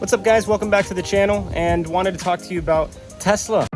What's up, guys? Welcome back to the channel, and wanted to talk to you about Tesla.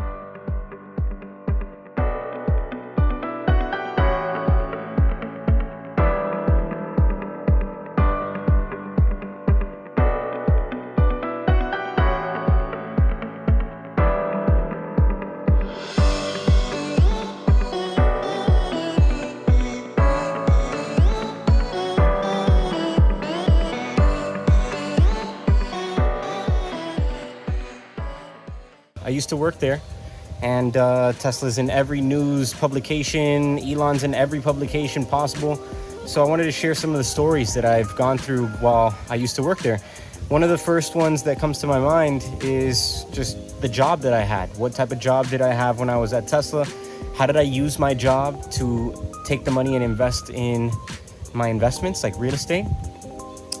I used to work there, and Tesla's in every news publication. Elon's in every publication possible. So I wanted to share some of the stories that I've gone through while I used to work there. One of the first ones that comes to my mind is just the job that I had. What type of job did I have when I was at Tesla? How did I use my job to take the money and invest in my investments, like real estate?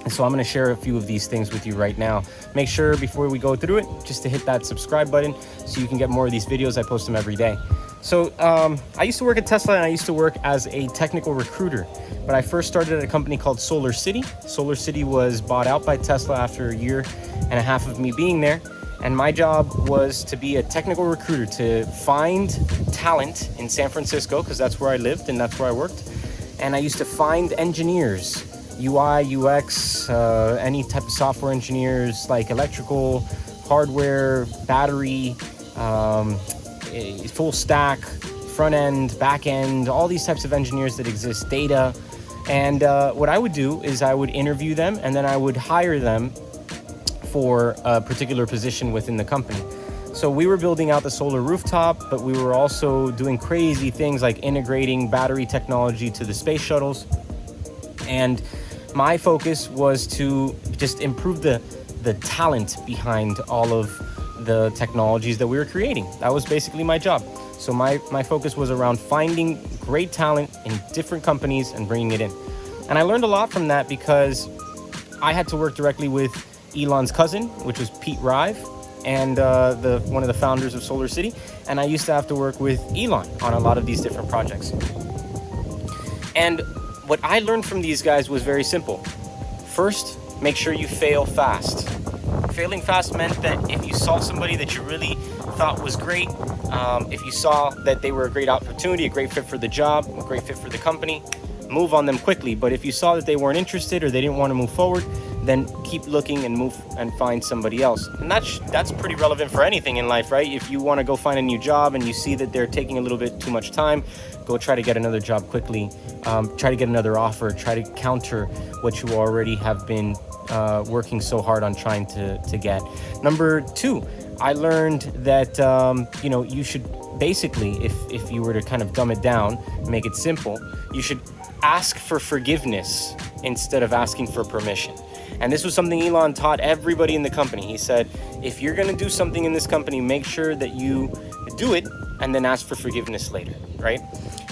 And so I'm going to share a few of these things with you right now. Make sure before we go through it, just to hit that subscribe button so you can get more of these videos. I post them every day. So I used to work at Tesla, and I used to work as a technical recruiter. But I first started at a company called Solar City. Solar City was bought out by Tesla after a year and a half of me being there. And my job was to be a technical recruiter, to find talent in San Francisco, because that's where I lived and that's where I worked. And I used to find engineers, UI, UX, any type of software engineers, like electrical, hardware, battery, full stack, front end, back end, all these types of engineers that exist, data. And what I would do is I would interview them, and then I would hire them for a particular position within the company. So we were building out the solar rooftop, but we were also doing crazy things like integrating battery technology to the space shuttles. And my focus was to just improve the talent behind all of the technologies that we were creating. That was basically my job. So my focus was around finding great talent in different companies and bringing it in. And I learned a lot from that because I had to work directly with Elon's cousin, which was Pete Rive, and one of the founders of Solar City. And I used to have to work with Elon on a lot of these different projects. And what I learned from these guys was very simple. First, make sure you fail fast. Failing fast meant that if you saw somebody that you really thought was great, if you saw that they were a great opportunity, a great fit for the job, a great fit for the company, move on them quickly. But if you saw that they weren't interested or they didn't want to move forward, then keep looking and move and find somebody else. And that's pretty relevant for anything in life, right? If you want to go find a new job and you see that they're taking a little bit too much time, go try to get another job quickly. Try to get another offer. Try to counter what you already have been working so hard on trying to get. Number two, I learned that you should basically, if you were to kind of dumb it down, make it simple, you should ask for forgiveness instead of asking for permission. And this was something Elon taught everybody in the company. He said, if you're going to do something in this company, make sure that you do it and then ask for forgiveness later, right?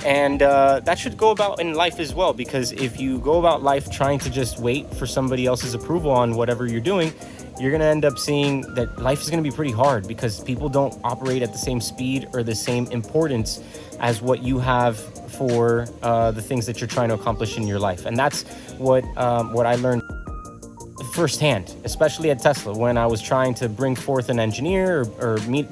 And that should go about in life as well, because if you go about life trying to just wait for somebody else's approval on whatever you're doing, you're going to end up seeing that life is going to be pretty hard because people don't operate at the same speed or the same importance as what you have for the things that you're trying to accomplish in your life. And that's what I learned firsthand, especially at Tesla, when I was trying to bring forth an engineer or meet,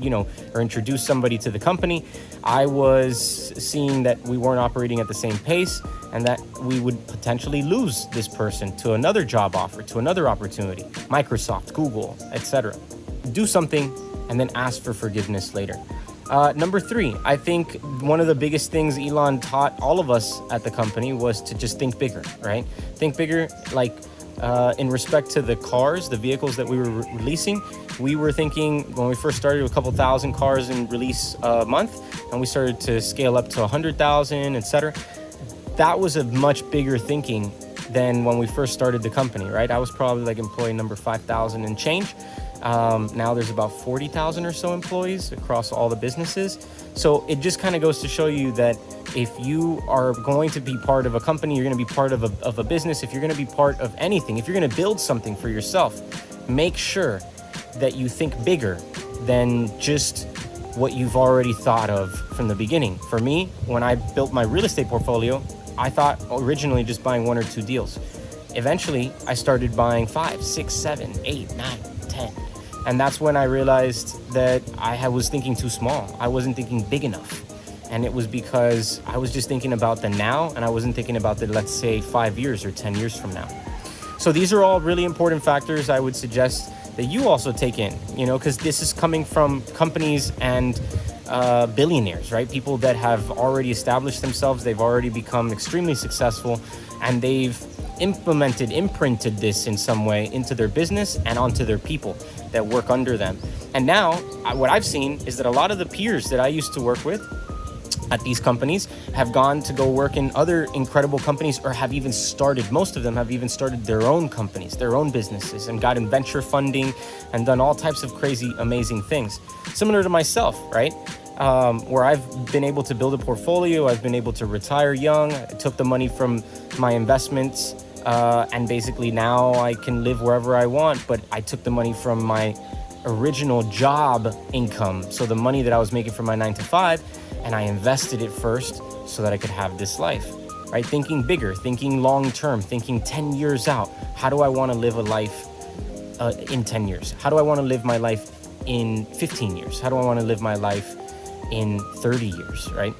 or introduce somebody to the company. I was seeing that we weren't operating at the same pace and that we would potentially lose this person to another job offer, to another opportunity, Microsoft, Google, etc. Do something and then ask for forgiveness later. Number three, I think one of the biggest things Elon taught all of us at the company was to just think bigger, right? Think bigger, like in respect to the cars, the vehicles that we were releasing. We were thinking when we first started a couple thousand cars in release a month, and we started to scale up to 100,000, etc. That was a much bigger thinking than when we first started the company, right? I was probably like employee number 5,000 and change. Now there's about 40,000 or so employees across all the businesses. So it just kind of goes to show you that if you are going to be part of a company, you're going to be part of a business, if you're going to be part of anything, if you're going to build something for yourself, make sure that you think bigger than just what you've already thought of from the beginning. For me, when I built my real estate portfolio, I thought originally just buying one or two deals. eventually I started buying 5, 6, 7, 8, 9, 10. And that's when I realized that I was thinking too small. I wasn't thinking big enough. And it was because I was just thinking about the now, and I wasn't thinking about the, let's say, 5 years or 10 years from now. So these are all really important factors I would suggest that you also take in, because this is coming from companies and billionaires, right? People that have already established themselves. They've already become extremely successful, and they've imprinted this in some way into their business and onto their people that work under them. And now what I've seen is that a lot of the peers that I used to work with at these companies have gone to go work in other incredible companies, or have even started, most of them have even started their own companies, their own businesses, and gotten venture funding and done all types of crazy, amazing things. Similar to myself, right? Where I've been able to build a portfolio, I've been able to retire young, I took the money from my investments, and basically now I can live wherever I want, but I took the money from my original job income, so the money that I was making from my 9 to 5, and I invested it first so that I could have this life, right? Thinking bigger, thinking long term, thinking 10 years out. How do I want to live a life in 10 years? How do I want to live my life in 15 years? How do I want to live my life in 30 years, right?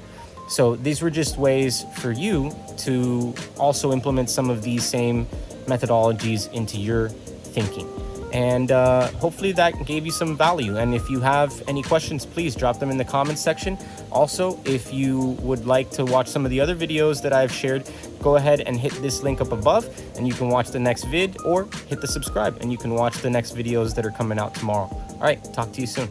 So these were just ways for you to also implement some of these same methodologies into your thinking. And hopefully that gave you some value. And if you have any questions, please drop them in the comments section. Also, if you would like to watch some of the other videos that I've shared, go ahead and hit this link up above and you can watch the next vid, or hit the subscribe and you can watch the next videos that are coming out tomorrow. All right, talk to you soon.